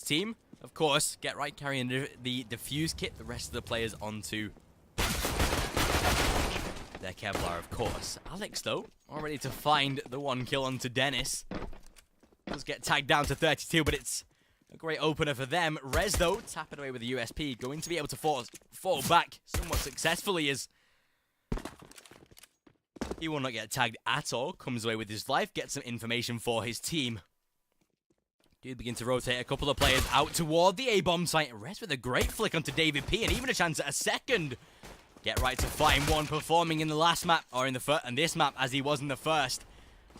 team. Of course, Get Right carrying the defuse kit, the rest of the players onto their Kevlar, of course. Alex, though, all ready to find the one kill onto Dennis. Does get tagged down to 32, but it's a great opener for them. Rez, though, tapping away with the USP, going to be able to fall back somewhat successfully as he will not get tagged at all. Comes away with his life, gets some information for his team. Do begin to rotate a couple of players out toward the A-bomb site. Rez with a great flick onto David P, and even a chance at a second. Get Right to find one, performing in the last map, or in this map as he was in the first.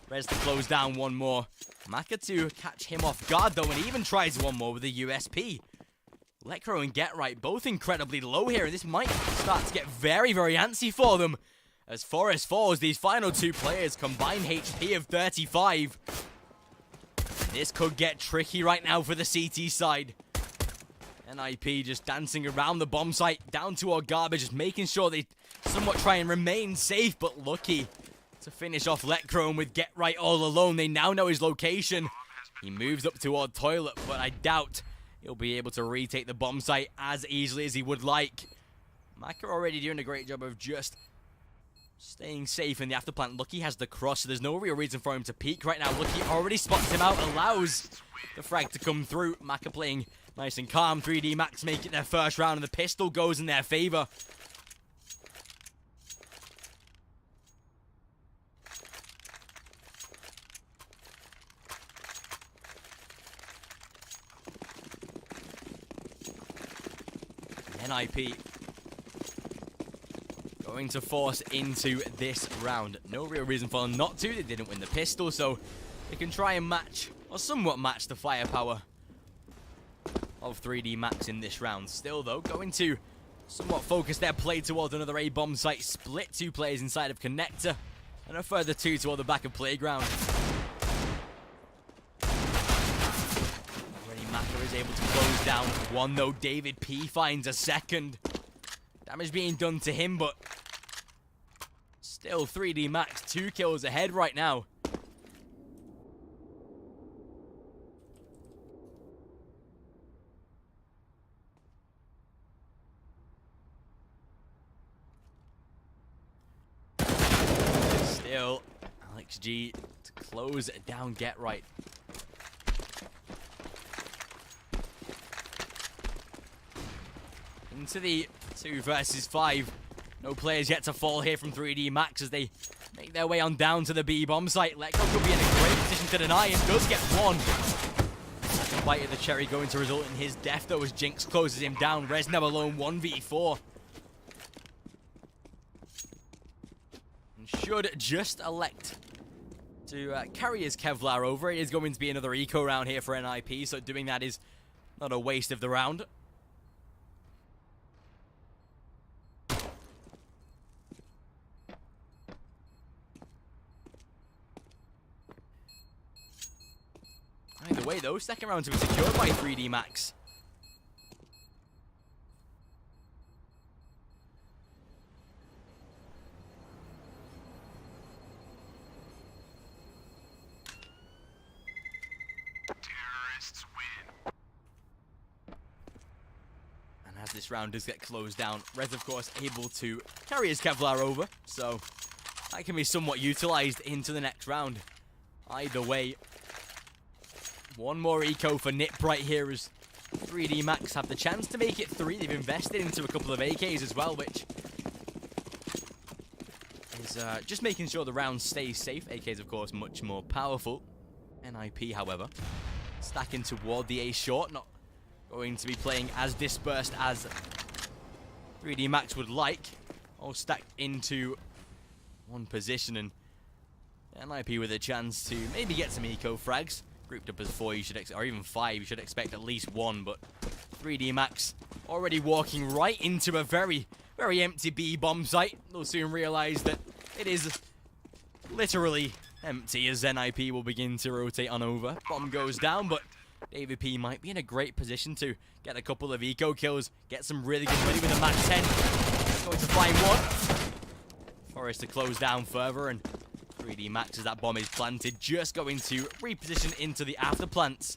Rez to close down one more. Map2 catch him off guard though, and he even tries one more with a USP. Lecro and Get Right both incredibly low here, and this might start to get very, very antsy for them. As Forest falls, these final two players combined HP of 35. This could get tricky right now for the CT side. NiP just dancing around the bomb site, down to our garbage, just making sure they somewhat try and remain safe, but lucky to finish off Letchrome with Get Right all alone. They now know his location. He moves up toward toilet, but I doubt he'll be able to retake the bomb site as easily as he would like. Maka already doing a great job of just staying safe in the afterplant. Lucky has the cross, so there's no real reason for him to peek right now. Lucky already spots him out, allows the frag to come through. Maka playing nice and calm. 3D Max make it their first round, and the pistol goes in their favor. NiP going to force into this round. No real reason for them not to. They didn't win the pistol, so they can try and match, or somewhat match, the firepower of 3D Max in this round. Still, though, going to somewhat focus their play towards another A-bomb site. Split two players inside of Connector, and a further two toward the back of Playground. Already Maka is able to close down one, though. David P finds a second. Damage being done to him, but still 3D Max 2 kills ahead right now. Still Alex G to close down Get Right. Into the 2 versus 5. No players yet to fall here from 3D Max as they make their way on down to the B-bomb site. Letco could be in a great position to deny and does get one. Second bite of the cherry going to result in his death though as Jinx closes him down. Rez now alone 1v4. And should just elect to carry his Kevlar over. It is going to be another eco round here for NiP, so doing that is not a waste of the round. Either way, though, second round to be secured by 3D Max. Terrorists win. And as this round does get closed down, Rez, of course, able to carry his Kevlar over, so that can be somewhat utilized into the next round. Either way, one more eco for NiP right here as 3D Max have the chance to make it 3. They've invested into a couple of AKs as well, which is just making sure the round stays safe. AKs, of course, much more powerful. NiP, however, stacking toward the A short, not going to be playing as dispersed as 3D Max would like. All stacked into one position, and NiP with a chance to maybe get some eco frags. Grouped up as 4, you should or even 5, you should expect at least 1, but 3D Max already walking right into a very, very empty B-bomb site. They'll soon realize that it is literally empty as NiP will begin to rotate on over. Bomb goes down, but David P might be in a great position to get a couple of eco kills, get some really good money with a Mach 10. Going to find one. Forest to close down further, and 3D Max as that bomb is planted, just going to reposition into the after plants.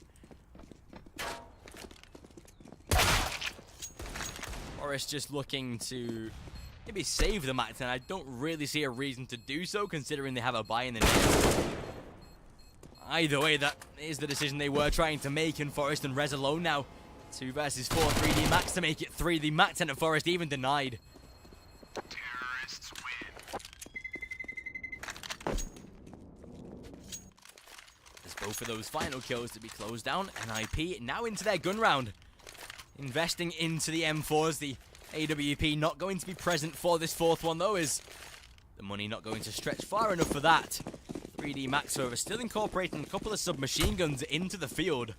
Forest just looking to maybe save the Map 10. I don't really see a reason to do so, considering they have a buy in the net. Either way, that is the decision they were trying to make, and Forest and Rez alone now. 2 versus 4, 3D Max to make it 3. The Map 10 at Forest even denied. Terrorists win. There's both of those final kills to be closed down. NiP now into their gun round. Investing into the M4s. The AWP not going to be present for this 4th one, though, is the money not going to stretch far enough for that. 3D Max, however, still incorporating a couple of submachine guns into the field.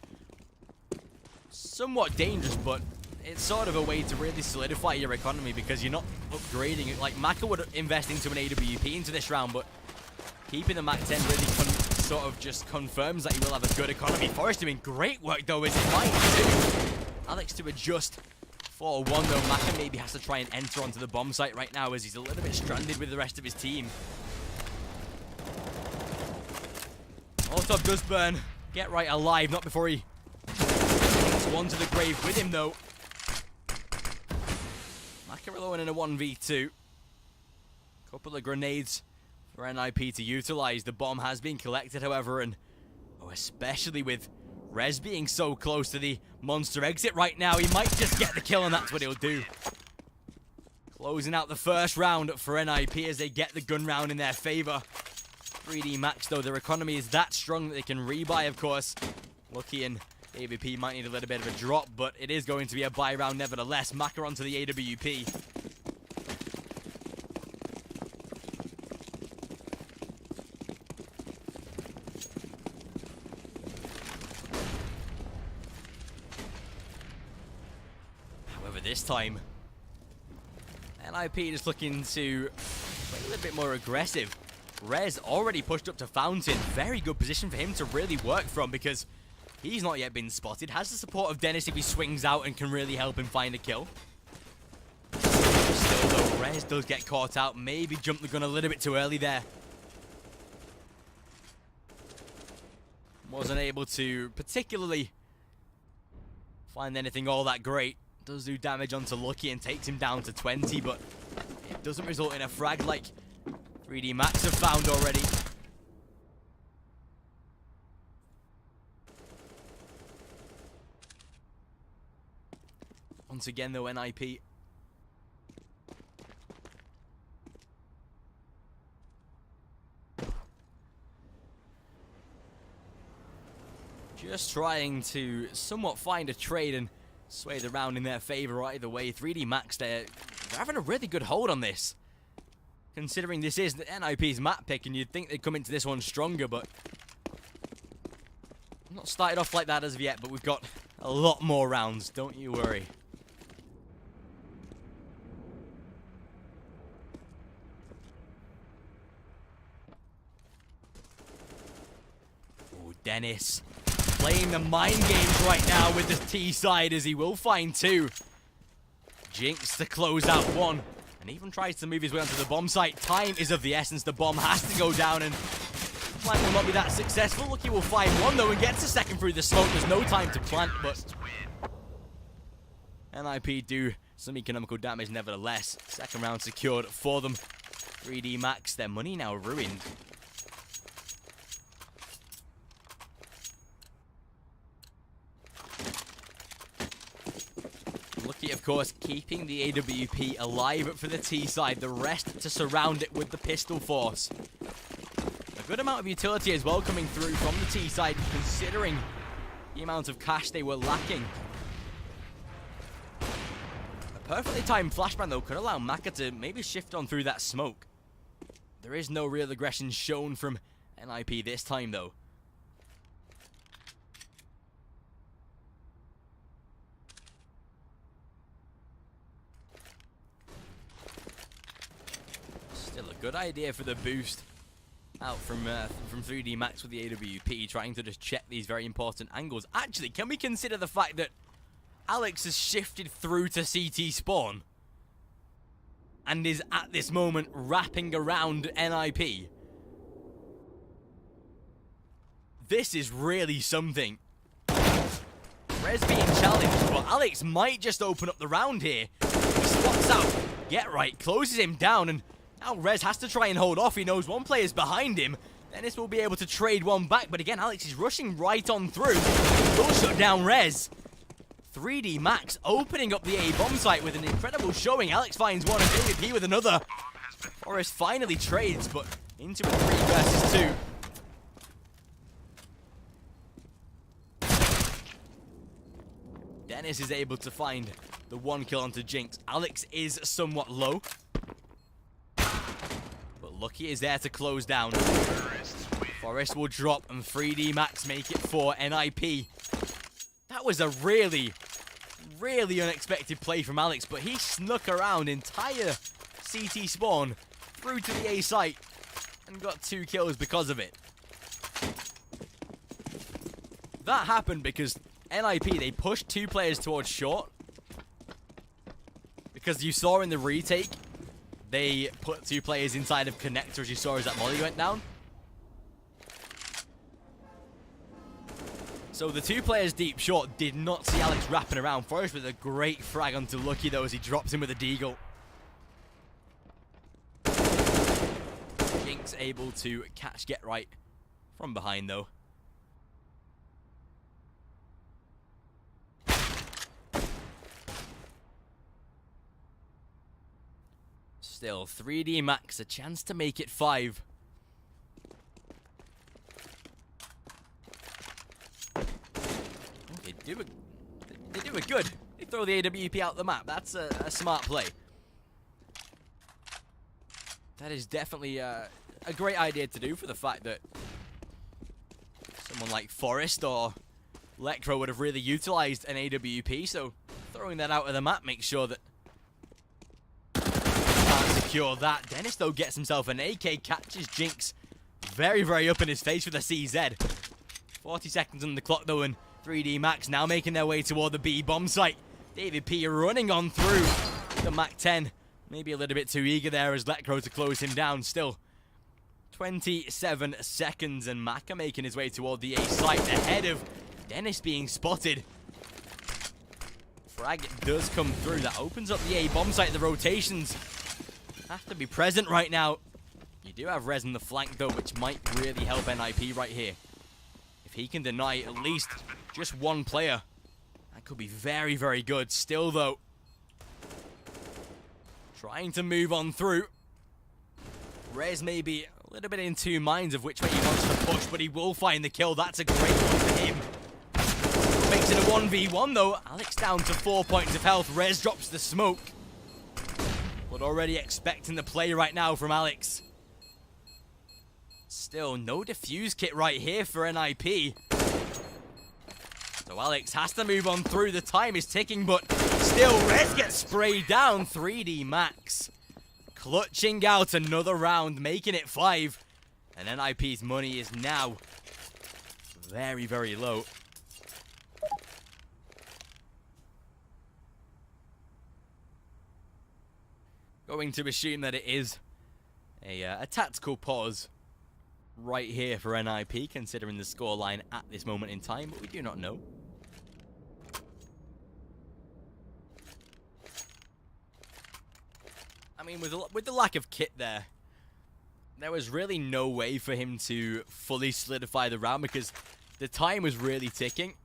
Somewhat dangerous, but it's sort of a way to really solidify your economy because you're not upgrading it. Like, Maka would invest into an AWP into this round, but keeping the Mach 10 really sort of just confirms that he will have a good economy. Forest doing great work, though, as he might do. Alex to adjust 4-1, though. Maka maybe has to try and enter onto the bomb site right now as he's a little bit stranded with the rest of his team. Molotov does burn. Get right alive, not before he takes one to the grave with him, though. Maka alone in a 1v2. Couple of grenades for NiP to utilize. The bomb has been collected, however, and especially with Rez being so close to the monster exit right now, he might just get the kill, and that's what he'll do. Closing out the first round for NiP as they get the gun round in their favor. 3D Max, though, their economy is that strong that they can rebuy, of course. Lucky and AWP might need a little bit of a drop, but it is going to be a buy round nevertheless. Maka onto the AWP. However, this time, NiP just looking to play a little bit more aggressive. Rez already pushed up to Fountain. Very good position for him to really work from because he's not yet been spotted. Has the support of Dennis if he swings out and can really help him find a kill. Still, though, Rez does get caught out. Maybe jumped the gun a little bit too early there. Wasn't able to particularly find anything all that great. Does do damage onto Lucky and takes him down to 20, but it doesn't result in a frag like 3D Max have found already. Once again, though, NiP just trying to somewhat find a trade and sway the round in their favor either way. 3D Max, they're having a really good hold on this. Considering this is the NiP's map pick, and you'd think they'd come into this one stronger, but not started off like that as of yet, but we've got a lot more rounds, don't you worry. Oh, Dennis playing the mind games right now with the T side as he will find 2. Jinx to close out 1. And even tries to move his way onto the bomb site. Time is of the essence. The bomb has to go down, and plan will not be that successful. Lucky will find 1, though, and gets a second through the smoke. There's no time to plant, but NiP do some economical damage nevertheless. Second round secured for them. 3D Max, their money now ruined. Lucky, of course, keeping the AWP alive for the T side. The rest to surround it with the pistol force. A good amount of utility as well coming through from the T side, considering the amount of cash they were lacking. A perfectly timed flashbang, though, could allow Maka to maybe shift on through that smoke. There is no real aggression shown from NiP this time, though. Still a good idea for the boost out from 3D Max with the AWP, trying to just check these very important angles. Actually, can we consider the fact that Alex has shifted through to CT spawn and is at this moment wrapping around NiP? This is really something. Rez being challenged, but Alex might just open up the round here. takes out Get Right, closes him down, and now Rez has to try and hold off. He knows one player's behind him. Dennis will be able to trade one back, but again, Alex is rushing right on through. Will shut down Rez. 3D Max opening up the A bomb site with an incredible showing. Alex finds one and David P with another. Forrest finally trades, but into a 3 versus 2. Dennis is able to find the 1 kill onto Jinx. Alex is somewhat low, but Lucky is there to close down. Forrest will drop and 3D Max make it for NiP. That was a really unexpected play from Alex, but he snuck around entire CT spawn through to the A site and got 2 kills because of it. That happened because NiP, they pushed 2 players towards short. Because you saw in the retake, they put 2 players inside of connector, as you saw as that molly went down. So the 2 players deep short did not see Alex wrapping around. Forrest with a great frag onto Lucky though as he drops him with a deagle. Jinx able to catch Get Right from behind though. Still, 3D Max, a chance to make it 5. They do it good. They throw the AWP out the map. That's a smart play. That is definitely a great idea to do for the fact that someone like Forrest or Lecro would have really utilized an AWP, so throwing that out of the map makes sure that can't secure that. Dennis, though, gets himself an AK, catches Jinx very up in his face with a CZ. 40 seconds on the clock, though, and 3D Max now making their way toward the B bomb site. David P running on through the Mac 10. Maybe a little bit too eager there as Lecro to close him down. Still 27 seconds and Maka making his way toward the A site ahead of Dennis being spotted. Frag does come through. That opens up the A bomb site. The rotations have to be present right now. You do have Rez in the flank though, which might really help NiP right here. If he can deny at least just 1 player, that could be very good. Still though, trying to move on through. Rez may be a little bit in 2 minds of which way he wants to push, but he will find the kill. That's a great one for him. Makes it a 1v1 though. Alex down to 4 points of health. Rez drops the smoke. But already expecting the play right now from Alex. Still no defuse kit right here for NiP. So Alex has to move on through. The time is ticking, but still Rez gets sprayed down. 3D Max clutching out another round, making it 5. And NiP's money is now very low. Going to assume that it is a tactical pause right here for NiP, considering the scoreline at this moment in time, but we do not know. I mean, with the lack of kit there was really no way for him to fully solidify the round because the time was really ticking.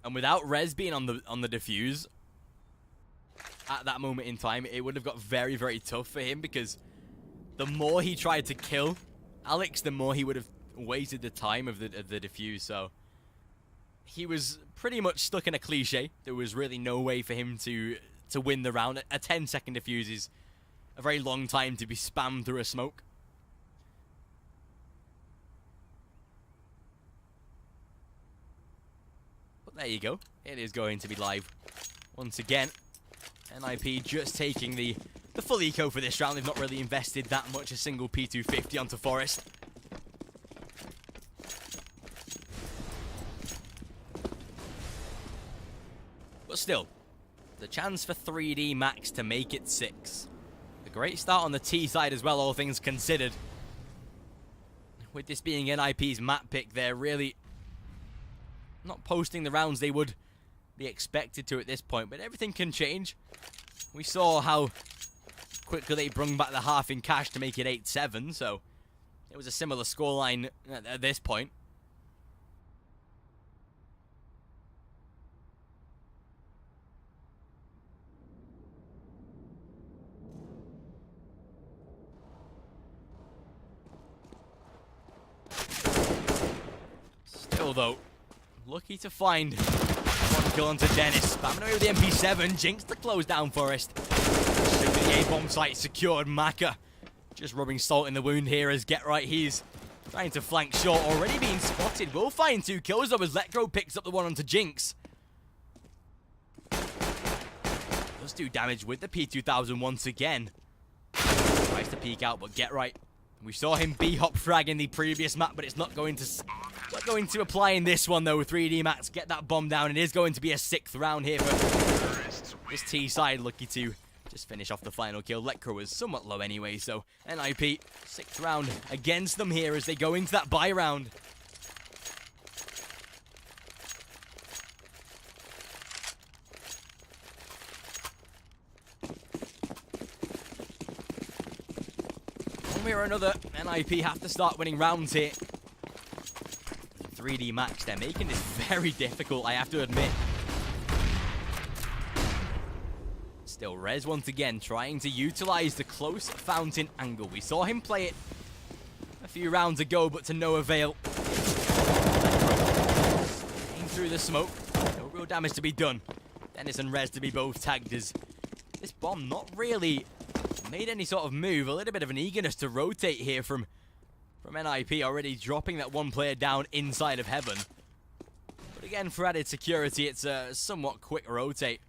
And without Rez being on the defuse at that moment in time, it would have got very tough for him because the more he tried to kill Alex, the more he would have wasted the time of the defuse. So he was pretty much stuck in a cliche. There was really no way for him to win the round. A 10-second defuse is a very long time to be spammed through a smoke. There you go. It is going to be live once again. NiP just taking the full eco for this round. They've not really invested that much. A single P250 onto Forrest. But still, the chance for 3D Max to make it 6. A great start on the T side as well, all things considered. with this being NiP's map pick, they're really not posting the rounds they would be expected to at this point, but everything can change. We saw how quickly they brung back the half in cash to make it 8-7, so it was a similar scoreline at this point. Still, though, lucky to find one kill onto Dennis. Spamming away with the MP7. Jinx to close down Forest. Should be the A-bomb site secured. Maka just rubbing salt in the wound here as Get Right. He's trying to flank short. Already being spotted. Will find 2 kills though as Letgo picks up the one onto Jinx. Does do damage with the P2000 once again. Tries to peek out, but Get Right. We saw him B-hop frag in the previous map, but it's not going to apply in this one, though. 3D Max get that bomb down. It is going to be a 6th round here for this T side. Lucky to just finish off the final kill. Letcro was somewhat low anyway, so NiP, 6th round against them here as they go into that buy round. One way or another, NiP have to start winning rounds here. 3D Max, they're making this very difficult, I have to admit. Still, Rez once again trying to utilize the close fountain angle. We saw him play it a few rounds ago, but to no avail. Staying through the smoke, no real damage to be done. Dennis and Rez to be both tagged as this bomb not really made any sort of move. A little bit of an eagerness to rotate here from NiP, already dropping that one player down inside of heaven. But again, for added security, it's a somewhat quick rotate.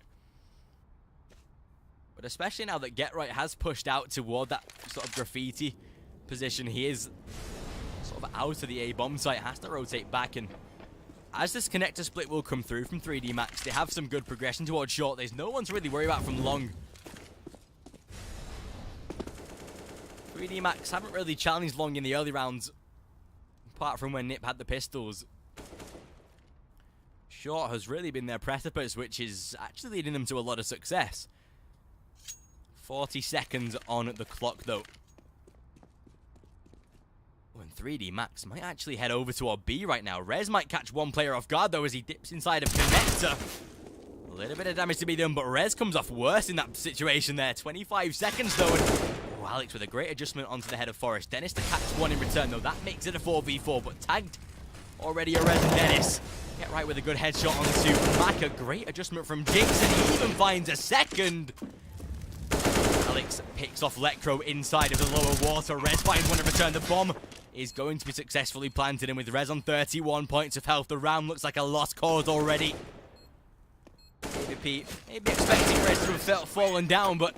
But especially now that Get Right has pushed out toward that sort of graffiti position, he is sort of out of the A-bomb site, has to rotate back. And as this connector split will come through from 3D Max, they have some good progression towards short. There's no one to really worry about from long. 3D Max haven't really challenged long in the early rounds, apart from when NiP had the pistols. Short has really been their precipice, which is actually leading them to a lot of success. 40 seconds on the clock, though. When 3D Max might actually head over to our B right now. Rez might catch one player off guard, though, as he dips inside of connector. A little bit of damage to be done, but Rez comes off worse in that situation there. 25 seconds, though, and Alex with a great adjustment onto the head of Forest. Dennis to catch one in return, though. That makes it a 4v4, but tagged already a Rez and Dennis. Get Right with a good headshot onto Maka. Great adjustment from Jinx, and he even finds a second. Alex picks off Letcro inside of the lower water. Rez finds one in return. The bomb is going to be successfully planted, and with Rez on 31 points of health, the round looks like a lost cause already. maybe expecting Rez to have fallen down, but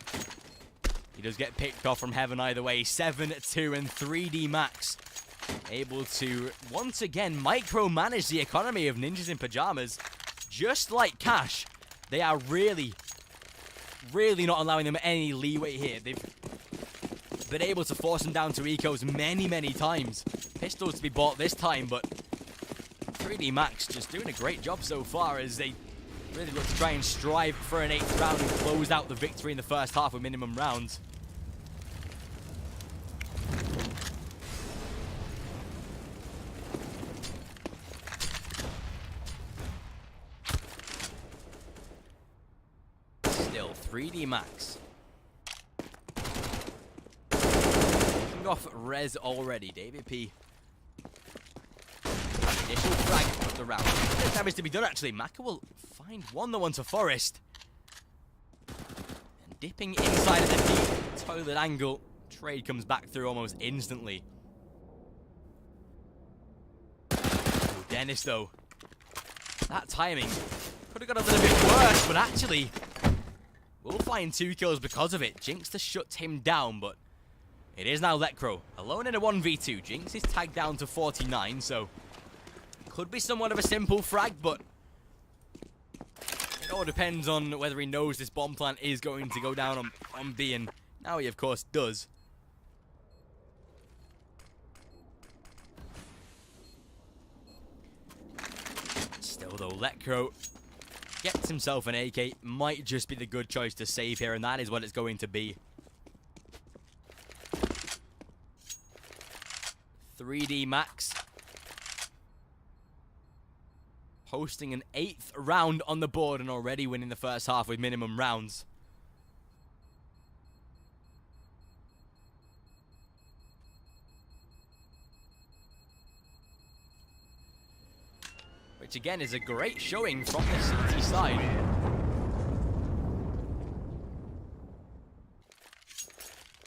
he does get picked off from heaven either way. 7-2, and 3D Max able to once again micromanage the economy of Ninjas in Pajamas. Just like Cash, they are really not allowing them any leeway here. They've been able to force them down to ecos many times. Pistols to be bought this time, but 3D Max just doing a great job so far as they really look to try and strive for an 8th round and close out the victory in the first half with minimum rounds. Still 3D Max. Kicking off Rez already. David P. Initial frag of the round. There's damage to be done actually. Maka will find one though onto Forest. And dipping inside of the deep toilet angle. Trade comes back through almost instantly. Oh, Dennis though. That timing could have got a little bit worse, but actually we'll find 2 kills because of it. Jinx to shut him down, but it is now Letcro alone in a 1v2. Jinx is tagged down to 49, so could be somewhat of a simple frag, but it all depends on whether he knows this bomb plant is going to go down on B, and now he of course does. Although Lecro gets himself an AK, might just be the good choice to save here, and that is what it's going to be. 3D Max posting an 8th round on the board and already winning the first half with minimum rounds. Which again is a great showing from the CT side.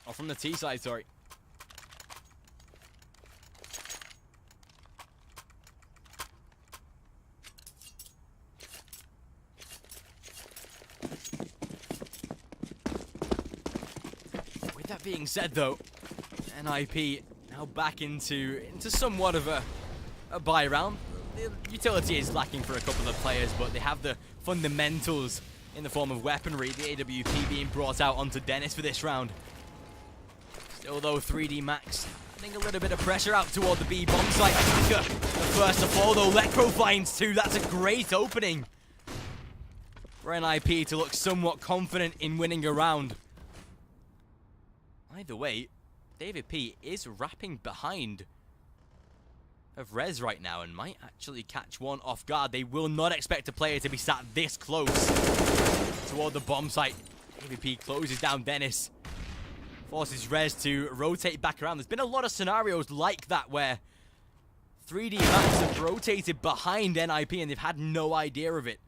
Or from the T side, sorry. With that being said though, NiP now back into somewhat of a buy round. The utility is lacking for a couple of players, but they have the fundamentals in the form of weaponry. The AWP being brought out onto Dennis for this round. Still though, 3D Max adding a little bit of pressure out toward the B bomb site. The first to fall though, Lecro finds 2. That's a great opening for NiP to look somewhat confident in winning a round. Either way, David P is wrapping behind of Rez right now and might actually catch one off guard. They will not expect a player to be sat this close toward the bomb site. AVP closes down Dennis, forces Rez to rotate back around. There's been a lot of scenarios like that where 3D Max have rotated behind NiP and they've had no idea of it.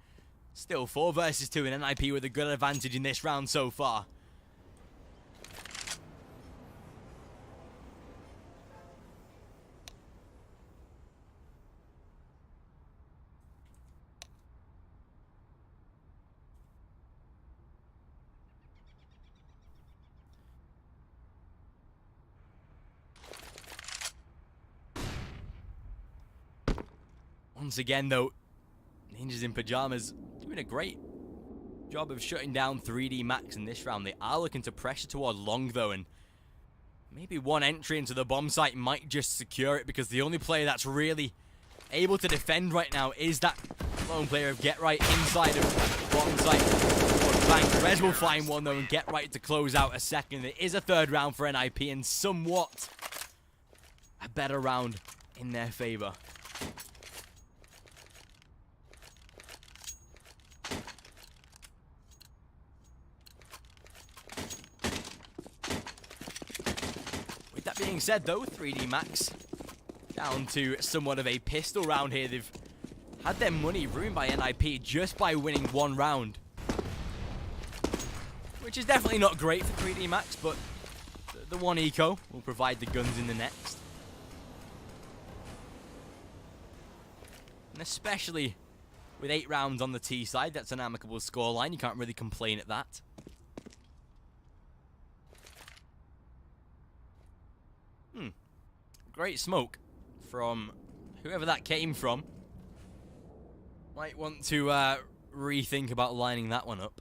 Still 4 versus 2 and NiP with a good advantage in this round so far. Once again, though, Ninjas in Pajamas doing a great job of shutting down 3D Max in this round. They are looking to pressure toward long, though, and maybe one entry into the bomb site might just secure it, because the only player that's really able to defend right now is that lone player of Get Right inside of bomb site. Bank. Rez will find one, though, and Get Right to close out a second. It is a 3rd round for NiP, and somewhat a better round in their favor. That being said though, 3D Max down to somewhat of a pistol round here. They've had their money ruined by NiP just by winning 1 round, which is definitely not great for 3D Max, but the 1 eco will provide the guns in the next. And especially with 8 rounds on the T side, that's an amicable scoreline. You can't really complain at that. Great smoke from whoever that came from. Might want to rethink about lining that one up.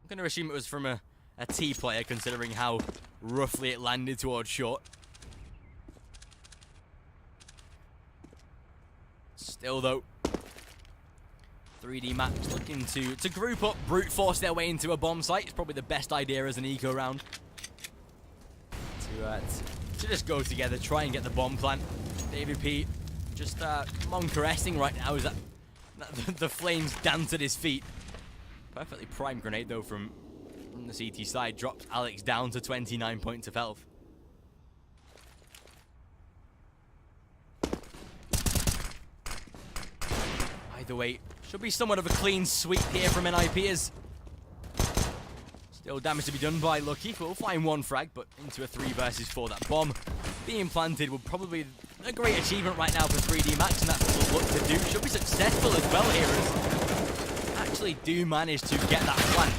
I'm going to assume it was from a T player, considering how roughly it landed towards short. Still though, 3D Max looking to group up, brute force their way into a bomb site. It's probably the best idea as an eco round. To just go together, try and get the bomb plant. David P just caressing right now as the flames dance at his feet. Perfectly primed grenade though from the CT side. Drops Alex down to 29 points of health. Either way, should be somewhat of a clean sweep here from NiP as still damage to be done by Lucky. We'll find 1 frag, but into a 3 versus 4. That bomb being planted will probably be a great achievement right now for 3D Max, and that's what we'll look to do. Should be successful as well here, as actually do manage to get that plant.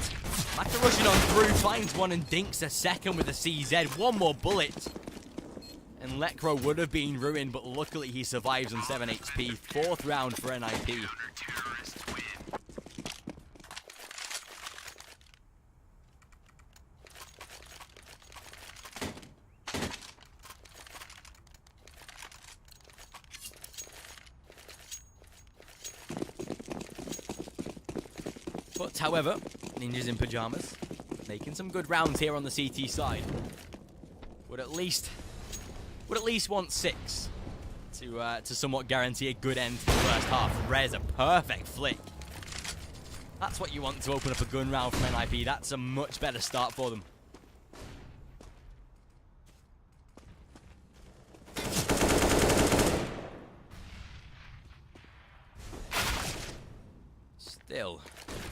Map2 rushing on through, finds one and dinks a second with a CZ. 1 more bullet, and Lecro would have been ruined, but luckily he survives on 7 HP. 4th round for NiP. But however, Ninjas in Pajamas making some good rounds here on the CT side. Would at least want 6 to somewhat guarantee a good end to the first half. Rez, a perfect flick. That's what you want to open up a gun round from NiP. That's a much better start for them. Still,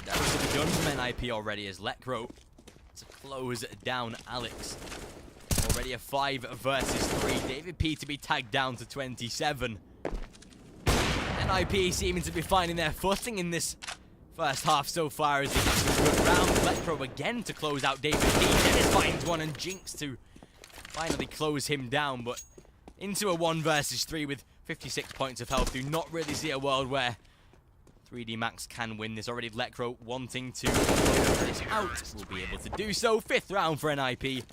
that was to be done from NiP already as Lekro to close down Alex. Already a 5 versus 3. David P to be tagged down to 27. NiP seeming to be finding their footing in this first half so far as they get some good rounds. Lekro again to close out David P. Dennis finds one and Jinx to finally close him down, but into a 1 versus 3 with 56 points of health. Do not really see a world where 3D Max can win this. Already Lekro wanting to close this out. Will be able to do so. 5th round for NiP.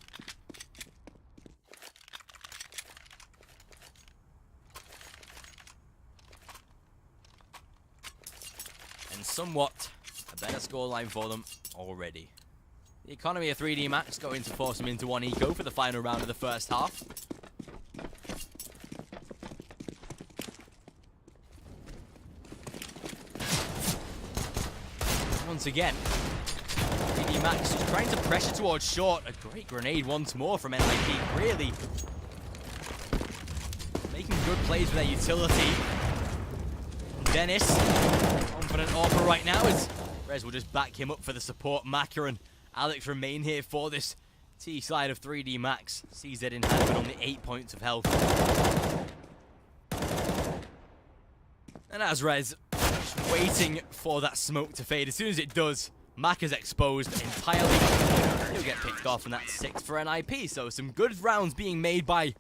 And somewhat a better scoreline for them already. The economy of 3D Max going to force them into 1 eco for the final round of the first half. Once again, 3D Max just trying to pressure towards short. A great grenade once more from NiP. Really making good plays with their utility. Dennis, confident AWPer right now as Rez will just back him up for the support. Maka and Alex remain here for this T side of 3D Max. CZ in hand with only 8 points of health. And as Rez just waiting for that smoke to fade. As soon as it does, Maka's exposed entirely. He'll get picked off, and that's 6 for NiP. So some good rounds being made by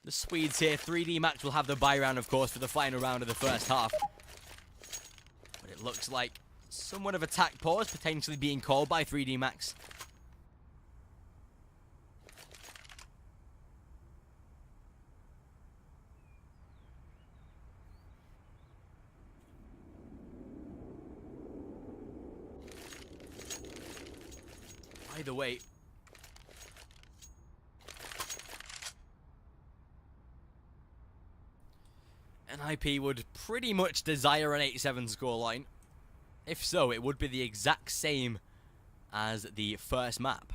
the Swedes here. 3D Max will have the bye round, of course, for the final round of the first half. But it looks like somewhat of attack pause potentially being called by 3D Max. Either way, NiP would pretty much desire an 8-7 scoreline. If so, it would be the exact same as the first map,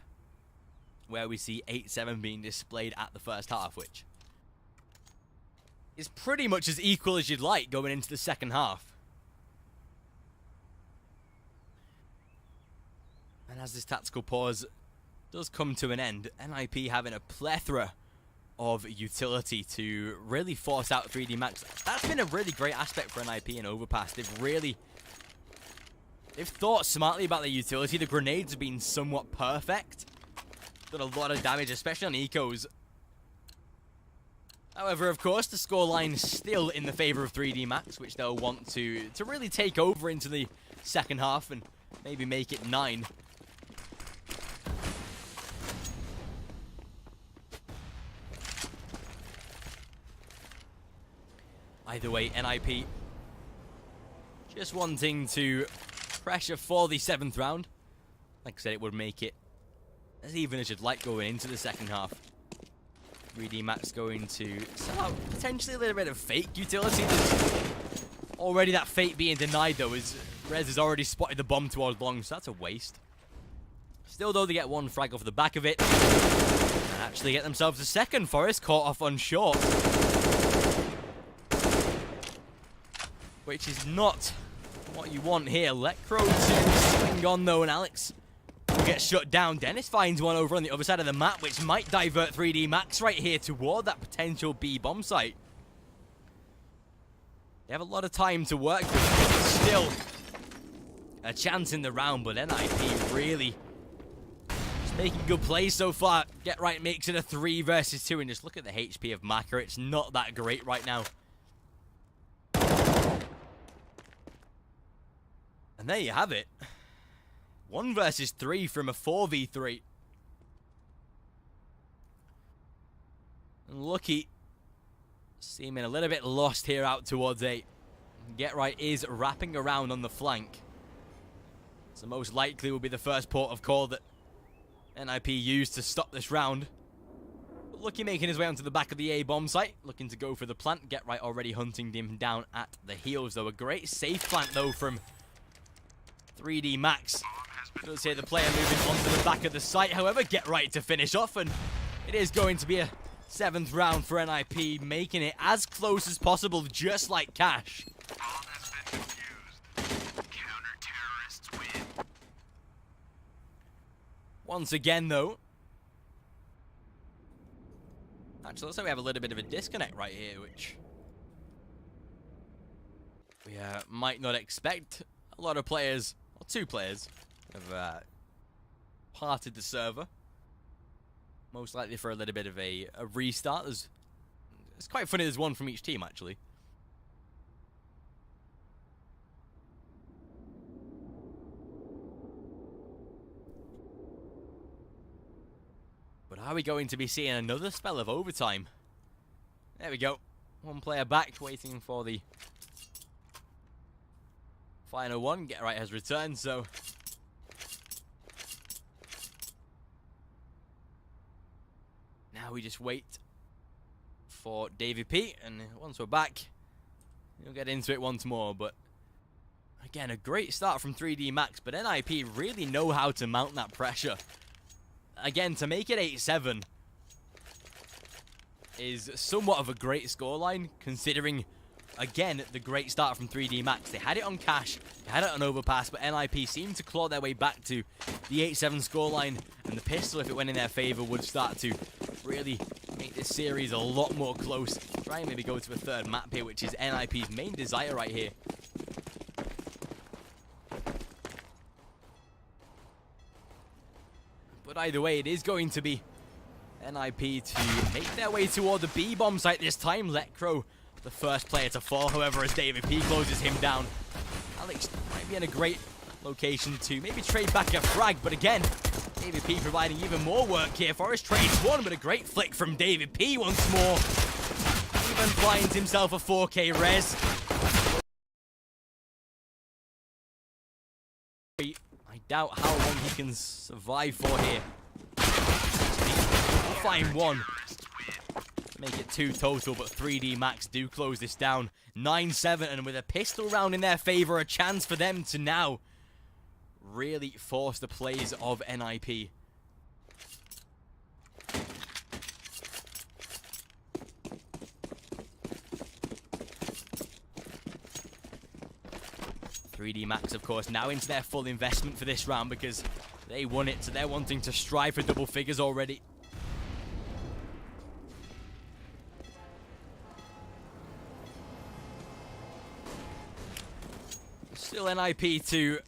where we see 8-7 being displayed at the first half, which is pretty much as equal as you'd like going into the second half. And as this tactical pause does come to an end, NiP having a plethora of utility to really force out 3D Max. That's been a really great aspect for NiP and Overpass. They've thought smartly about their utility. The grenades have been somewhat perfect. Done a lot of damage, especially on ecos. However, of course, the scoreline is still in the favor of 3D Max, which they'll want to really take over into the second half and maybe make it 9. Either way, NiP just wanting to pressure for the 7th round. Like I said, it would make it as even as you'd like going into the second half. 3D Max going to sell out potentially a little bit of fake utility. There's already that fate being denied though, as Rez has already spotted the bomb towards long, so that's a waste. Still though, they get 1 frag off the back of it. And actually get themselves a second. Forest caught off on short. Which is not what you want here. Lekro to swing on though, and Alex will get shut down. Dennis finds one over on the other side of the map, which might divert 3D Max right here toward that potential B bomb site. They have a lot of time to work with, but it's still a chance in the round, but NiP really just making good plays so far. Get right makes it a 3 versus 2, and just look at the HP of Maka. It's not that great right now. And there you have it. 1 versus 3 from a 4v3. And Lucky seeming a little bit lost here out towards A. Get right is wrapping around on the flank. So most likely will be the first port of call that NiP used to stop this round. Lucky making his way onto the back of the A bomb site, looking to go for the plant. Get right already hunting him down at the heels, though. A great safe plant, though, from 3D Max. Does hear the player moving onto the back of the site. However, Get right to finish off, and it is going to be a 7th round for NiP, making it as close as possible, just like Cash. Bomb has been defused. Counter-terrorists win. Once again, though. Actually, looks like we have a little bit of a disconnect right here, which we might not expect. A lot of players, or 2 players, have parted the server. Most likely for a little bit of a restart. It's quite funny there's one from each team, actually. But are we going to be seeing another spell of overtime? There we go. One player back, waiting for the final one. Get right has returned, so now we just wait for David P, and once we're back, we'll get into it once more. But again, a great start from 3D Max, but NiP really know how to mount that pressure. Again, to make it 8-7 is somewhat of a great scoreline, considering, again, the great start from 3D Max. They had it on Cash, they had it on Overpass, but NiP seemed to claw their way back to the 8-7 scoreline, and the pistol, if it went in their favor, would start to really make this series a lot more close. Try and maybe go to a 3rd map here, which is NiP's main desire right here. But either way, it is going to be NiP to make their way toward the B bomb site this time. Letcrow, the first player to fall, however, as David P closes him down. Alex might be in a great location to maybe trade back a frag, but again, David P providing even more work here. Forrest trades one, but a great flick from David P once more. Even finds himself a 4K res. I doubt how long he can survive for here. We'll find one. Make it 2 total, but 3D Max do close this down. 9-7, and with a pistol round in their favor, a chance for them to now really force the plays of NiP. .3D Max, of course, now into their full investment for this round because they won it, so they're wanting to strive for double figures already. Still NiP to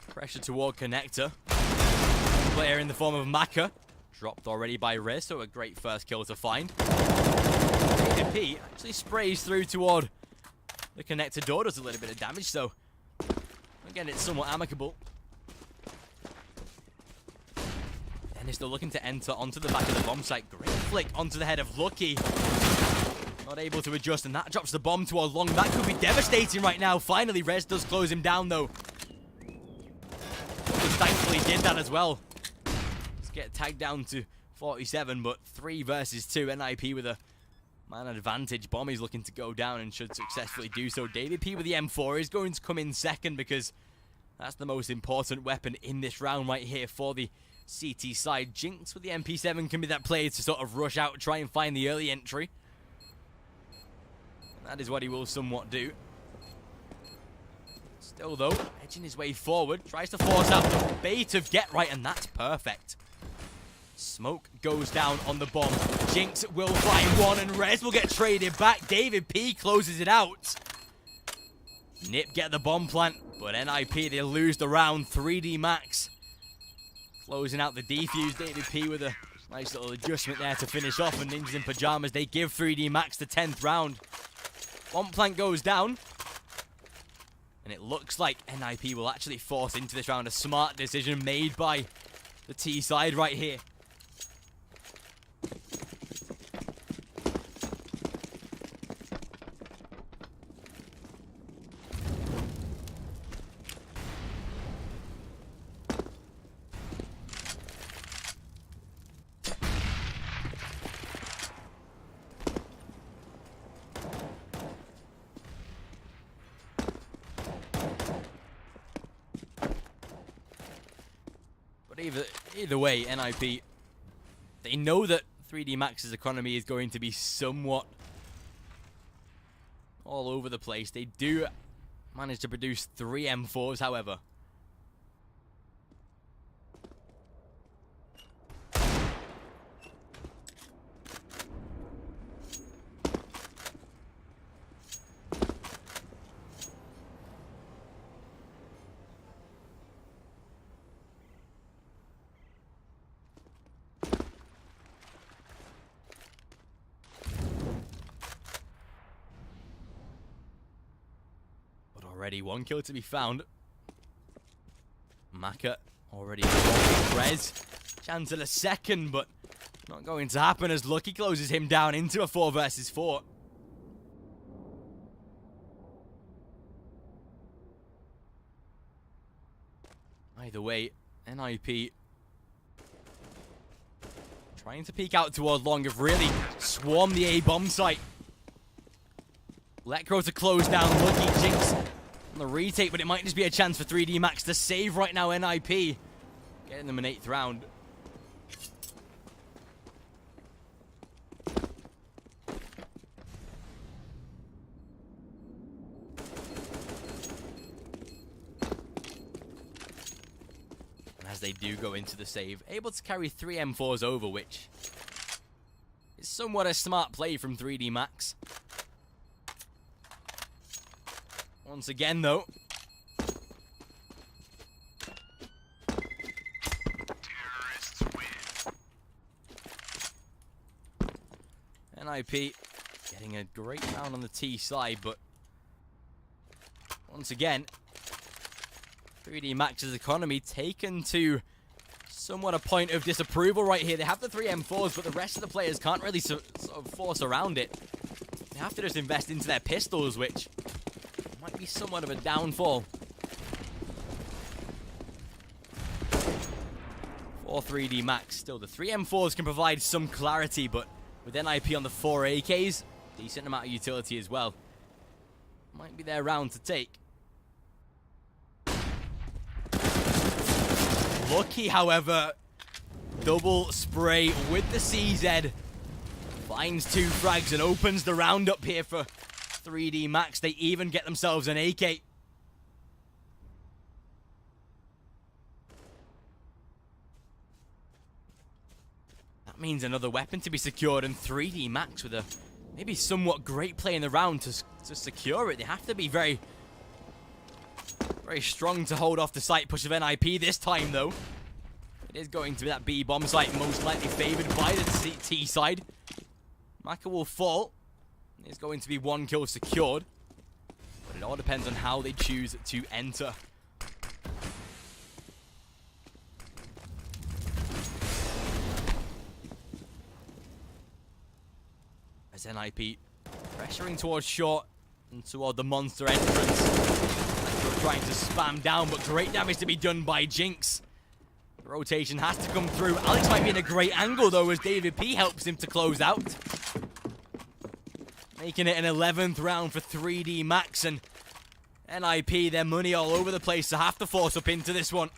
pressure toward Connector. Player in the form of Maka. Dropped already by Rez, so a great first kill to find. NiP actually sprays through toward the Connector door, does a little bit of damage, so again, it's somewhat amicable. And they're still looking to enter onto the back of the bomb site. Great flick onto the head of Lucky. Not able to adjust, and that drops the bomb toward Long. That could be devastating right now. Finally, Rez does close him down, though. Just thankfully did that as well. Let's get tagged down to 47, but 3 versus 2. NiP with a man advantage. Bomb is looking to go down and should successfully do so. David P with the M4 is going to come in second because that's the most important weapon in this round right here for the CT side. Jinx with the MP7 can be that player to sort of rush out, try and find the early entry. And that is what he will somewhat do. Still though, edging his way forward, tries to force out the bait of Get Right, and that's perfect. Smoke goes down on the bomb. Jinx will find one, and Rez will get traded back. David P closes it out. NiP get the bomb plant, but NiP, they lose the round. 3D Max closing out the defuse. David P with a nice little adjustment there to finish off, and Ninjas in Pajamas, they give 3D Max the 10th round. Bomb plant goes down. And it looks like NiP will actually force into this round. A smart decision made by the T side right here. either way, NiP, they know that 3D Max's economy is going to be somewhat all over the place. They do manage to produce 3 M4s, however. Already 1 kill to be found. Maka already res. Chance at a second, but not going to happen as Lucky closes him down into a 4 versus 4. Either way, NiP trying to peek out toward long, have really swarmed the A bomb site. Lekro to close down, Lucky Jinx on the retake, but it might just be a chance for 3D Max to save right now. NiP getting them an 8th round. And as they do go into the save, able to carry 3 M4s over, which is somewhat a smart play from 3D Max. Once again, though, Terrorists win. NiP getting a great round on the T side, but once again, 3D Max's economy taken to somewhat a point of disapproval right here. They have the 3 M4s, but the rest of the players can't really sort of force around it. They have to just invest into their pistols, which might be somewhat of a downfall. For 3D Max, still the 3 M4s can provide some clarity, but with NiP on the 4 AKs, decent amount of utility as well. Might be their round to take. Lucky, however, double spray with the CZ. Finds 2 frags and opens the round up here for 3D Max. They even get themselves an AK. That means another weapon to be secured, and 3D Max with a maybe somewhat great play in the round to secure it. They have to be very strong to hold off the site push of NiP this time, though. It is going to be that B bomb site, most likely favored by the T side. Maka will fall. It's going to be 1 kill secured, but it all depends on how they choose to enter. As NiP pressuring towards short and toward the monster entrance. They're trying to spam down, but great damage to be done by Jinx. The rotation has to come through. Alex might be in a great angle, though, as David P helps him to close out. Making it an 11th round for 3D Max, and NiP, their money all over the place, so have to force up into this one.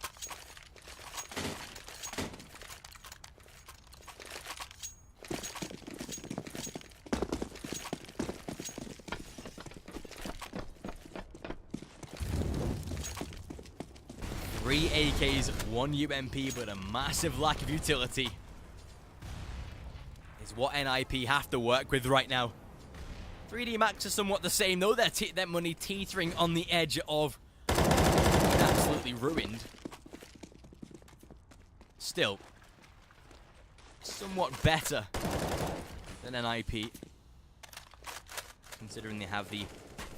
Three AKs, 1 UMP, but a massive lack of utility is what NiP have to work with right now. 3D Max are somewhat the same, though. Their money teetering on the edge of absolutely ruined. Still, somewhat better than NiP, considering they have the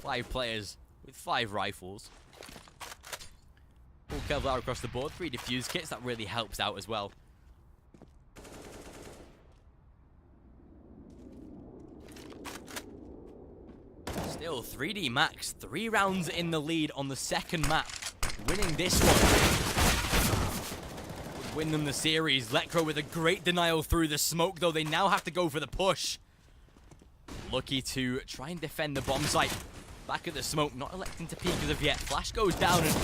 5 players with 5 rifles. Full Kevlar across the board, 3 defuse kits, that really helps out as well. Still, 3D Max, 3 rounds in the lead on the second map. Winning this one would win them the series. Lekro with a great denial through the smoke, though they now have to go for the push. Lucky to try and defend the bomb site. Back at the smoke, not electing to peek as of yet. Flash goes down and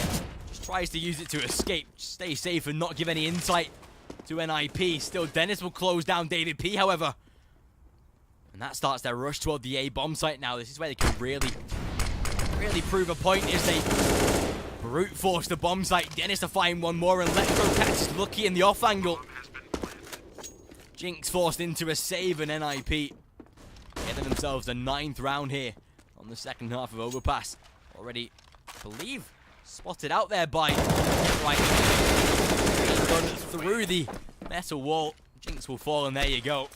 just Tries to use it to escape, stay safe and not give any insight to NiP. Still, Dennis will close down David P, however. And that starts their rush toward the A bomb site now. This is where they can really prove a point as they brute force the bomb site. Dennis to find one more, and Electro catches Lucky in the off angle. Jinx forced into a save, and NiP getting themselves a 9th round here on the second half of Overpass. Already, I believe, spotted out there by right. Done through the metal wall. Jinx will fall, and there you go.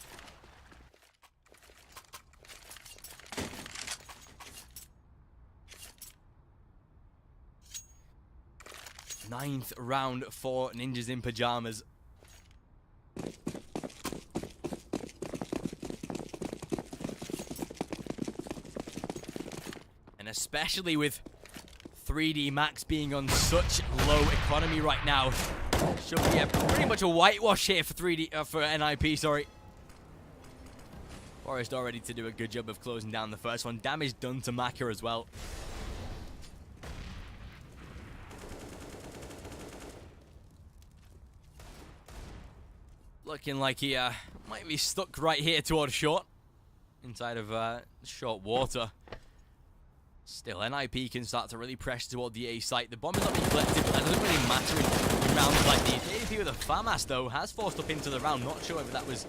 Ninth round for Ninjas in Pajamas. And especially with 3D Max being on such low economy right now, should be pretty much a whitewash here for for NiP, sorry. Forrest already to do a good job of closing down the first one. Damage done to Maka as well. Looking like he might be stuck right here towards short. Inside of short water. Still, NiP can start to really pressure toward the A site. The bomb is not being collected, but that doesn't really matter in rounds like these. AVP with a FAMAS, though, has forced up into the round. Not sure if that was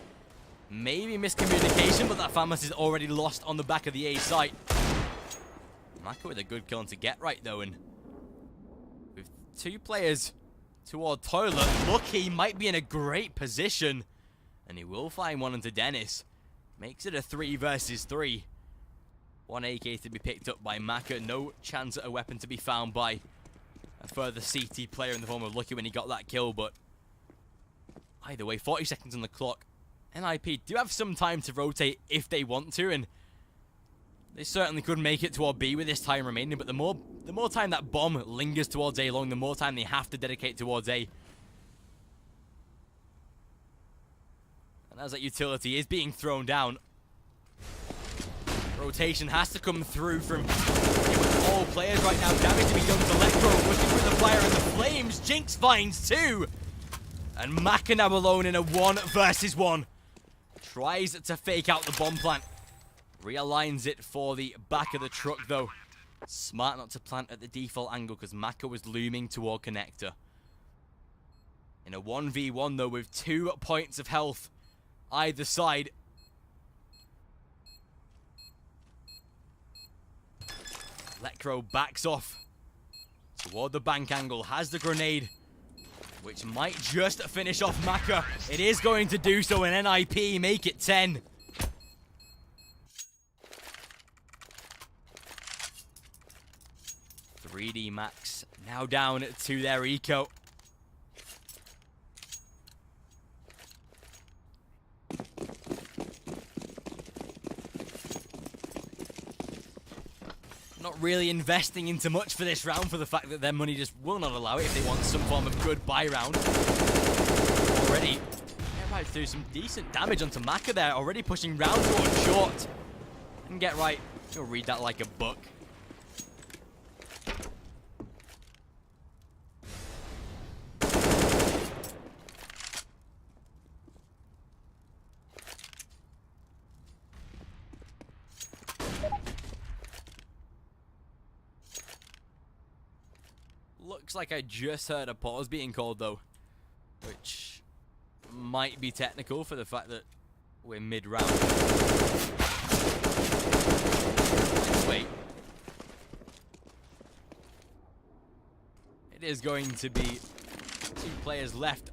maybe miscommunication, but that FAMAS is already lost on the back of the A site. Maka with a good kill to get right, though, and with 2 players toward toilet, Lucky might be in a great position, and he will find one into Dennis. Makes it a 3 versus 3. 1 AK to be picked up by Maka. No chance at a weapon to be found by a further CT player in the form of Lucky when he got that kill, but either way, 40 seconds on the clock. NiP do have some time to rotate if they want to, and they certainly could make it toward B with this time remaining, but the more time that bomb lingers towards A long, the more time they have to dedicate towards A. And as that utility is being thrown down, rotation has to come through from pretty much all players right now. Damage to be done to Electro, pushing through the fire and the flames. Jinx finds 2. And Maka now alone in a 1 versus 1. Tries to fake out the bomb plant. Realigns it for the back of the truck, though. Smart not to plant at the default angle because Maka was looming toward connector. In a 1v1, though, with 2 points of health either side. Electro backs off toward the bank angle, has the grenade, which might just finish off Maka. It is going to do so, and NiP make it 10. .3D Max now down to their eco. Not really investing into much for this round for the fact that their money just will not allow it if they want some form of good buy round. Already, get right through some decent damage onto Maka there, already pushing round towards short. And get right, you'll read that like a book. Looks like I just heard a pause being called, though, which might be technical for the fact that we're mid-round. Let's wait. It is going to be 2 players left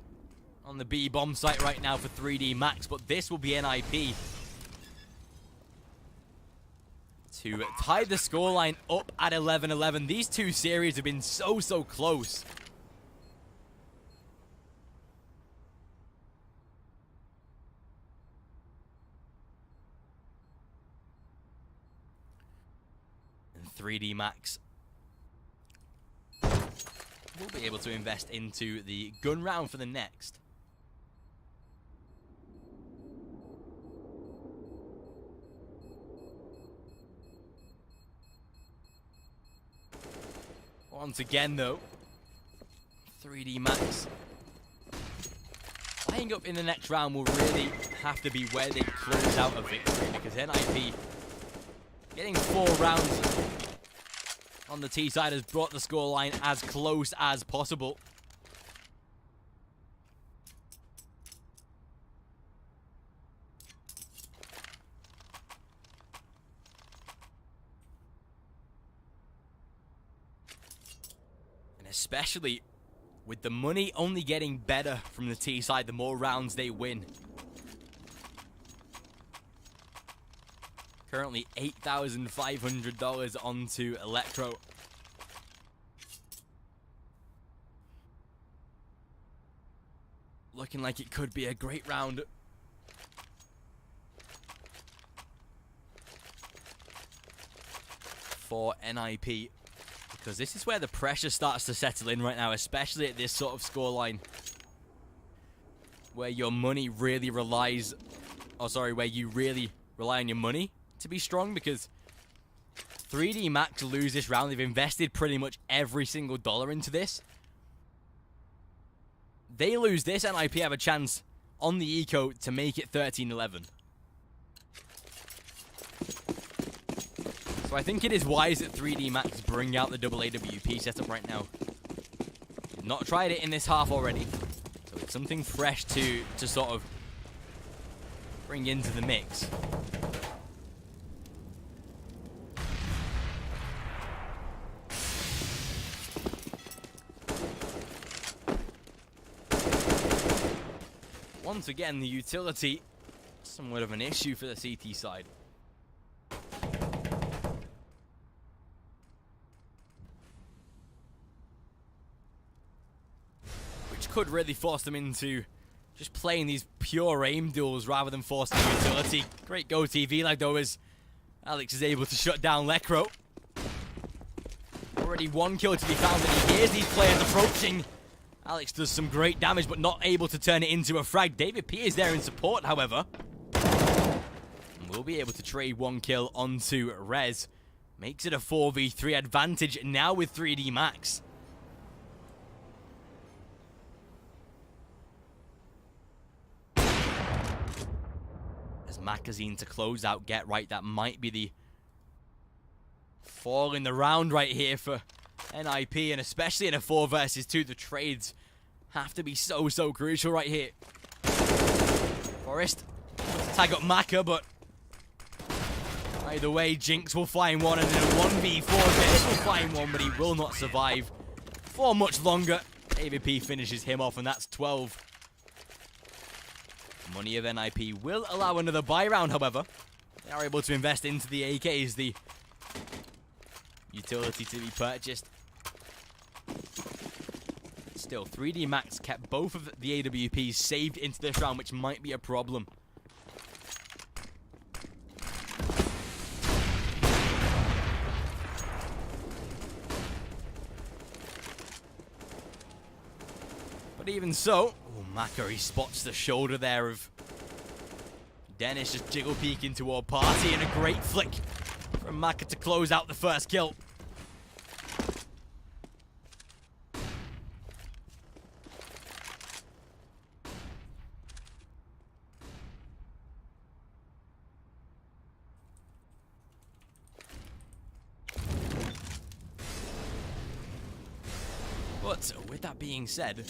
on the B bomb site right now for 3D Max, but this will be NiP to tie the scoreline up at 11-11. These 2 series have been so close. And 3D Max will be able to invest into the gun round for the next. Once again, though, 3D Max playing up in the next round will really have to be where they close out a victory, because NiP getting 4 rounds on the T side has brought the scoreline as close as possible. And especially with the money only getting better from the T side the more rounds they win. Currently $8,500 onto Electro. Looking like it could be a great round. For NiP. Because this is where the pressure starts to settle in right now, especially at this sort of scoreline. Where your money really relies... Oh, sorry, where you really rely on your money to be strong, because 3D Max lose this round. They've invested pretty much every single dollar into this. They lose this, and NiP have a chance on the eco to make it 13-11. So I think it is wise that 3D Max bring out the double AWP setup right now. They've not tried it in this half already, so it's something fresh to sort of bring into the mix. Once again, the utility, somewhat of an issue for the CT side. Which could really force them into just playing these pure aim duels rather than forcing the utility. Great go TV lag though, as Alex is able to shut down Lekro. Already 1 kill to be found, and he hears these players approaching. Alex does some great damage, but not able to turn it into a frag. David P is there in support, however. And will be able to trade 1 kill onto Rez. Makes it a 4v3 advantage now with 3D Max. As Magazine to close out Get Right, that might be the fall in the round right here for NiP, and especially in a 4 versus 2, the trades have to be so crucial right here. Forrest tag up Maka, but either way, Jinx will find one, and then a 1v4, Dennis will find one, but he will not survive for much longer. David P finishes him off, and that's 12. Money of NiP will allow another buy round, however. They are able to invest into the AKs, the utility to be purchased. Still, 3D Max kept both of the AWPs saved into this round, which might be a problem. But even so, Macari spots the shoulder there of Dennis, just jiggle peeking toward Party, and a great flick from Maka to close out the first kill. But with that being said,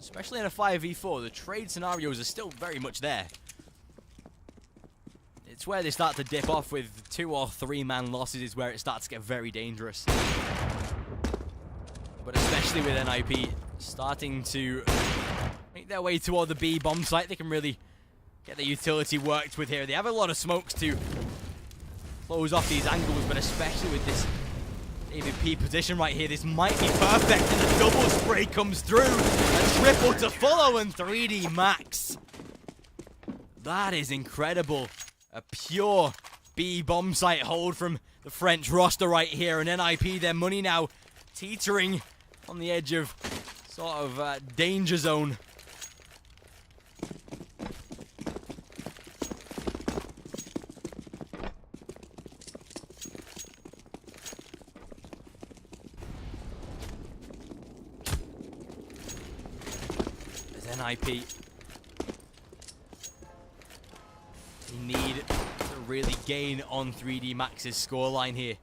especially in a 5v4, the trade scenarios are still very much there. It's where they start to dip off with 2 or 3 man losses is where it starts to get very dangerous. But especially with NiP starting to make their way toward the B bomb site, they can really get the utility worked with here. They have a lot of smokes to close off these angles, but especially with this David P position right here, this might be perfect, and the double spray comes through. A triple to follow, and 3D Max. That is incredible. A pure B bomb site hold from the French roster right here, and NiP, their money now teetering on the edge of sort of danger zone. NiP. You need to really gain on 3D Max's scoreline here.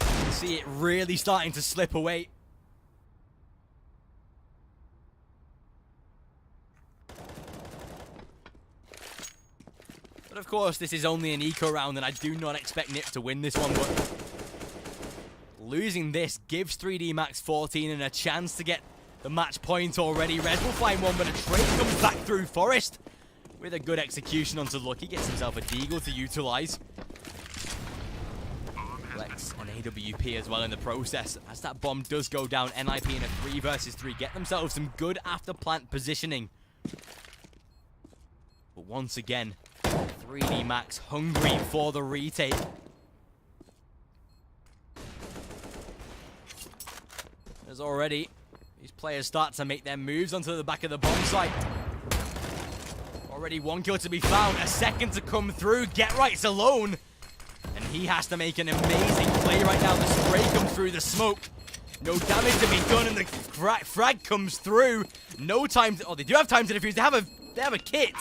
You see it really starting to slip away. But of course, this is only an eco round, and I do not expect NiP to win this one, but losing this gives 3D Max 14 and a chance to get the match point already. Red will find one, but a trade comes back through Forest with a good execution onto Lucky. Gets himself a Deagle to utilize. Lex and AWP as well in the process. As that bomb does go down, NiP in a 3 versus 3 get themselves some good after plant positioning. But once again, 3D Max hungry for the retake. As already, these players start to make their moves onto the back of the bomb site. Already 1 kill to be found, a second to come through. Get Right's alone, and he has to make an amazing play right now. The spray comes through the smoke. No damage to be done, and the frag comes through. No time to, oh, they do have time to defuse. They have a kit.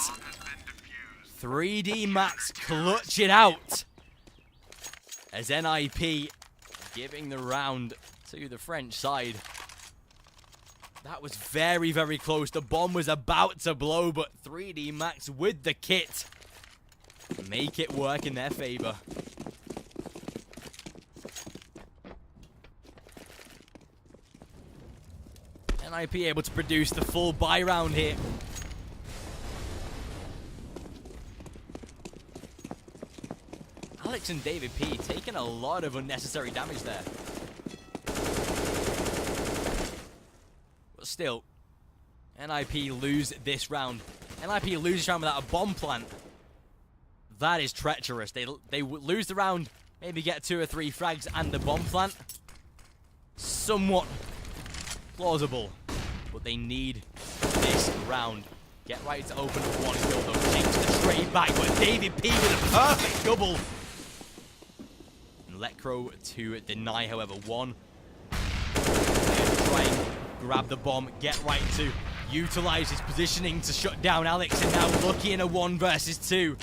3D Max clutch it out as NiP giving the round to the French side. That was very, very close. The bomb was about to blow, but 3D Max with the kit make it work in their favor. NiP able to produce the full buy round here. Alex and David P taking a lot of unnecessary damage there. But still, NiP lose this round. NiP lose this round without a bomb plant. That is treacherous. They lose the round, maybe get 2 or 3 frags and the bomb plant. Somewhat plausible, but they need this round. Get Right to open for 1 kill though. Takes the trade back, but David P with a perfect double. Lecro to deny, however, 1. Try and grab the bomb. Get Right to utilize his positioning to shut down Alex, and now Lucky in a 1 versus 2.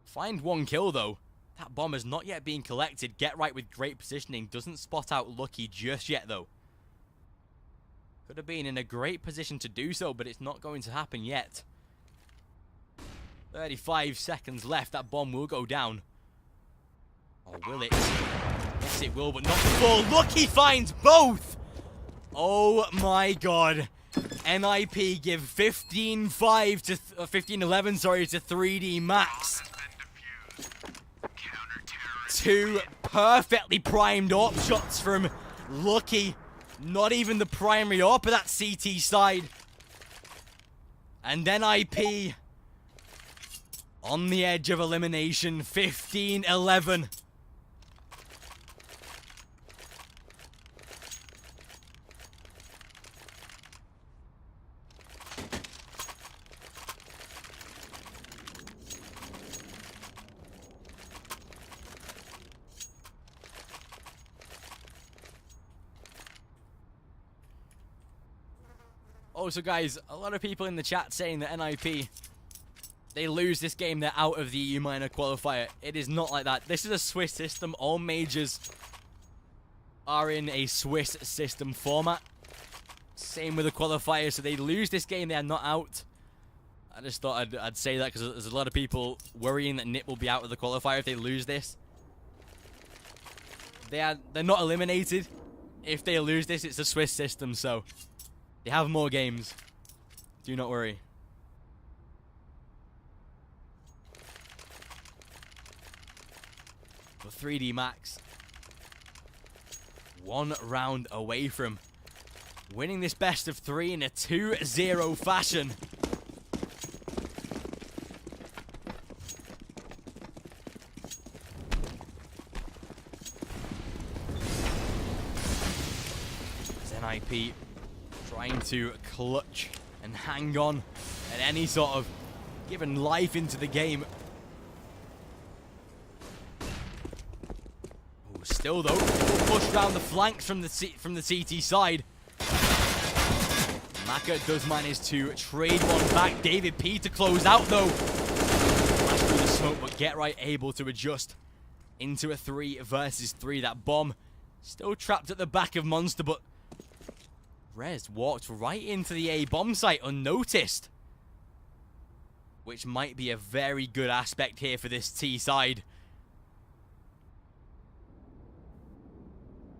Find 1 kill though. That bomb has not yet been collected. Get Right with great positioning. Doesn't spot out Lucky just yet though. Could have been in a great position to do so, but it's not going to happen yet. 35 seconds left. That bomb will go down. Or will it? Yes, it will, but not before Lucky finds both! Oh my god. NiP give 15-5 to 15-11, sorry, to 3D Max. 2 perfectly primed AWP shots from Lucky. Not even the primary AWP of that CT side. And then NiP on the edge of elimination. 15-11. Also, guys, a lot of people in the chat saying that NiP, they lose this game, they're out of the EU minor qualifier. It is not like that. This is a Swiss system. All majors are in a Swiss system format. Same with the qualifier. So they lose this game, they are not out. I just thought I'd say that because there's a lot of people worrying that NiP will be out of the qualifier if they lose this. They're not eliminated. If they lose this, it's a Swiss system, so they have more games. Do not worry. But 3D Max, 1 round away from winning this best of 3 in a 2-0 fashion. NiP trying to clutch and hang on at any sort of given life into the game. Still though, push down the flanks from the CT side. Maka does manage to trade one back. David P to close out though. Flash through the smoke, but Get Right able to adjust into a 3 versus 3. That bomb still trapped at the back of Monster, but Rez walked right into the A bomb site unnoticed, which might be a very good aspect here for this T side.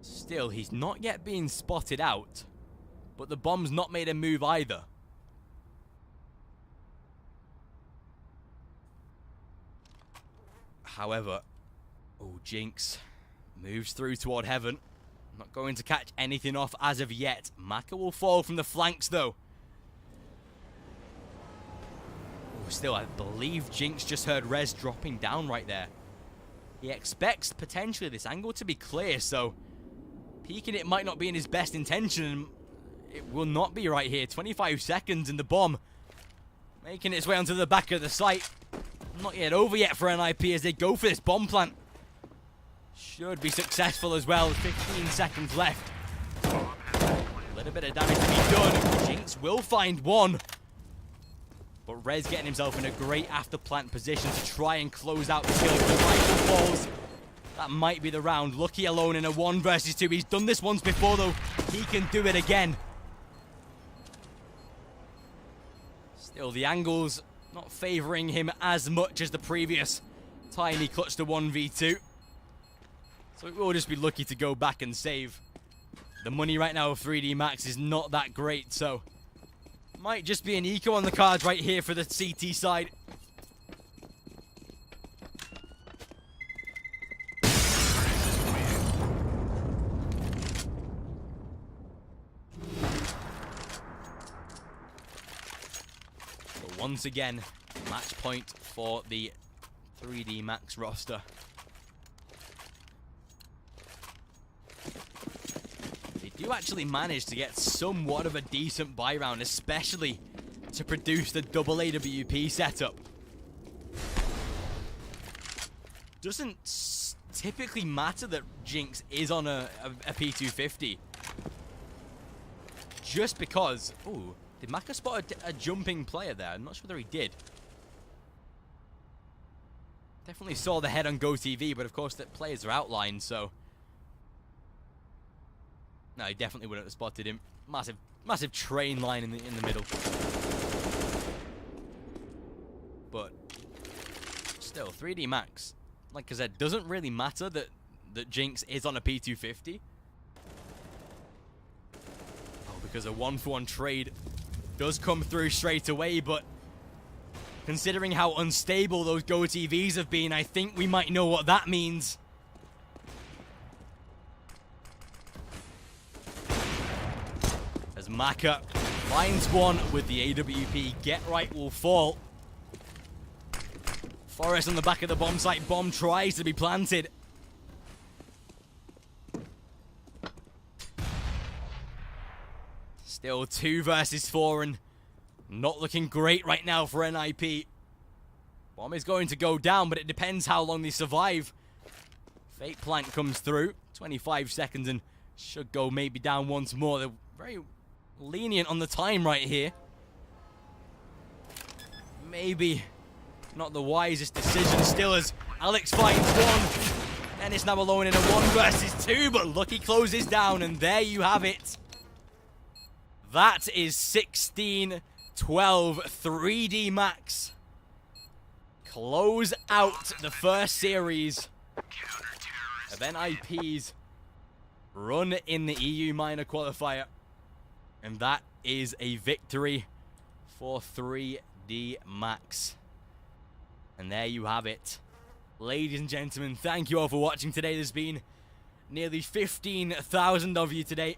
Still, he's not yet being spotted out, but the bomb's not made a move either. However, oh, Jinx moves through toward heaven. Not going to catch anything off as of yet. Maka will fall from the flanks though. Oh, still, I believe Jinx just heard Rez dropping down right there. He expects potentially this angle to be clear, so peeking it might not be in his best intention. It will not be right here. 25 seconds and the bomb making its way onto the back of the site. Not yet over yet for NiP as they go for this bomb plant. Should be successful as well. 15 seconds left. A little bit of damage to be done. Jinx will find one. But Rez getting himself in a great after plant position to try and close out the kill. If the rifle falls, that might be the round. Lucky alone in a 1 versus 2. He's done this once before though. He can do it again. Still, the angles not favoring him as much as the previous time he clutched a 1v2. So it will just be lucky to go back and save. The money right now of 3D Max is not that great, so might just be an eco on the cards right here for the CT side. But once again, match point for the 3D Max roster. You actually managed to get somewhat of a decent buy round, especially to produce the double AWP setup. Doesn't typically matter that Jinx is on a P250. Just because... Ooh, did Maka spot a jumping player there? I'm not sure whether he did. Definitely saw the head on GoTV, but of course the players are outlined, so... No, he definitely wouldn't have spotted him. Massive train line in the middle. But still, 3D Max, like I said, doesn't really matter that Jinx is on a P250. Oh, because a 1-for-1 trade does come through straight away, but considering how unstable those GoTVs have been, I think we might know what that means. As Maka finds one with the AWP, Get Right will fall. Forrest on the back of the bomb site. Bomb tries to be planted. Still 2 versus 4 and not looking great right now for NiP. Bomb is going to go down, but it depends how long they survive. Fake plant comes through. 25 seconds and should go maybe down once more. They're very lenient on the time right here. Maybe not the wisest decision still as Alex finds one. Dennis now alone in a 1 versus 2, but Lucky closes down and there you have it. That is 16-12 3D Max. Close out the first series of NiP's run in the EU minor qualifier. And that is a victory for 3D Max. And there you have it. Ladies and gentlemen, thank you all for watching today. There's been nearly 15,000 of you today.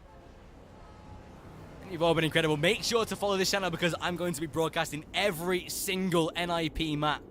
And you've all been incredible. Make sure to follow this channel because I'm going to be broadcasting every single NiP map